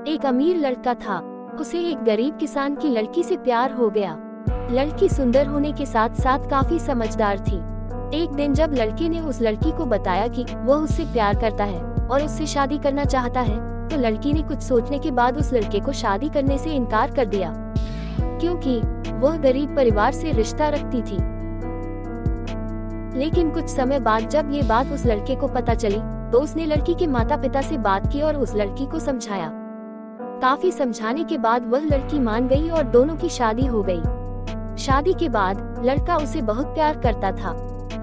एक अमीर लड़का था। उसे एक गरीब किसान की लड़की से प्यार हो गया। लड़की सुंदर होने के साथ साथ काफी समझदार थी। एक दिन जब लड़के ने उस लड़की को बताया कि वह उससे प्यार करता है और उससे शादी करना चाहता है, तो लड़की ने कुछ सोचने के बाद उस लड़के को शादी करने से इनकार कर दिया, क्योंकि वह गरीब परिवार से रिश्ता रखती थी। लेकिन कुछ समय बाद जब ये बात उस लड़के को पता चली, तो उसने लड़की के माता पिता से बात की और उस लड़की को समझाया। काफी समझाने के बाद वह लड़की मान गई और दोनों की शादी हो गई। शादी के बाद लड़का उसे बहुत प्यार करता था।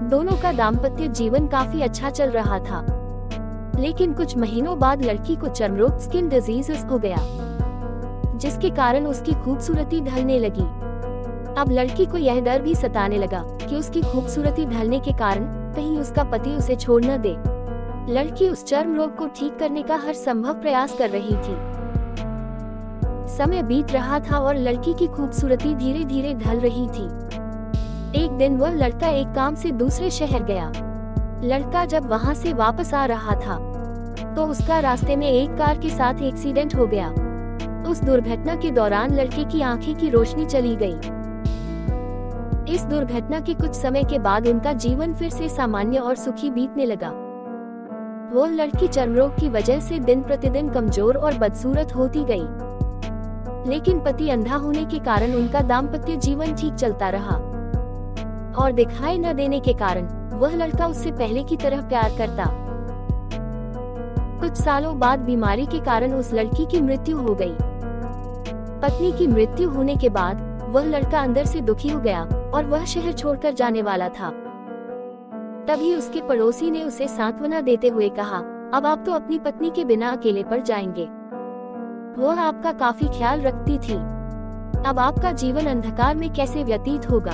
दोनों का दाम्पत्य जीवन काफी अच्छा चल रहा था। लेकिन कुछ महीनों बाद लड़की को चर्मरोग स्किन डिजीज हो गया, जिसके कारण उसकी खूबसूरती ढलने लगी। अब लड़की को यह डर भी सताने लगा कि उसकी खूबसूरती ढलने के कारण कहीं उसका पति उसे छोड़ न दे। लड़की उस चर्म रोग को ठीक करने का हर संभव प्रयास कर रही थी। समय बीत रहा था और लड़की की खूबसूरती धीरे धीरे ढल रही थी। एक दिन वह लड़का एक काम से दूसरे शहर गया। लड़का जब वहां से वापस आ रहा था, तो उसका रास्ते में एक कार के साथ एक्सीडेंट हो गया। उस दुर्घटना के दौरान लड़के की आंखें की रोशनी चली गई। इस दुर्घटना के कुछ समय के बाद उनका जीवन फिर से सामान्य और सुखी बीतने लगा। वो लड़की चर्मरोग की वजह से दिन प्रतिदिन कमजोर और बदसूरत होती गई। लेकिन पति अंधा होने के कारण उनका दाम्पत्य जीवन ठीक चलता रहा और दिखाई न देने के कारण वह लड़का उससे पहले की तरह प्यार करता। कुछ सालों बाद बीमारी के कारण उस लड़की की मृत्यु हो गई। पत्नी की मृत्यु होने के बाद वह लड़का अंदर से दुखी हो गया और वह शहर छोड़कर जाने वाला था। तभी उसके पड़ोसी ने उसे सांत्वना देते हुए कहा, अब आप तो अपनी पत्नी के बिना अकेले पड़ जाएंगे। वह आपका काफी ख्याल रखती थी। अब आपका जीवन अंधकार में कैसे व्यतीत होगा।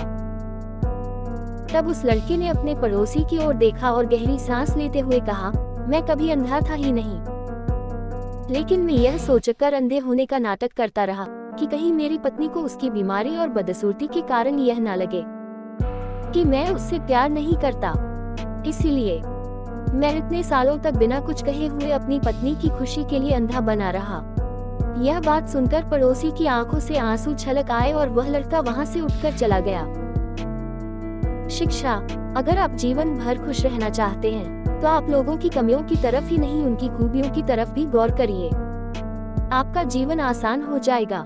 तब उस लड़के ने अपने पड़ोसी की ओर देखा और गहरी सांस लेते हुए कहा, मैं कभी अंधा था ही नहीं, लेकिन मैं यह सोचकर अंधे होने का नाटक करता रहा कि कहीं मेरी पत्नी को उसकी बीमारी और बदसूरती के कारण यह ना लगे कि मैं उससे प्यार नहीं करता। इसीलिए मैं इतने सालों तक बिना कुछ कहे हुए अपनी पत्नी की खुशी के लिए अंधा बना रहा। यह बात सुनकर पड़ोसी की आंखों से आंसू छलक आए और वह लड़का वहां से उठकर चला गया। शिक्षा: अगर आप जीवन भर खुश रहना चाहते हैं, तो आप लोगों की कमियों की तरफ ही नहीं उनकी खूबियों की तरफ भी गौर करिए। आपका जीवन आसान हो जाएगा।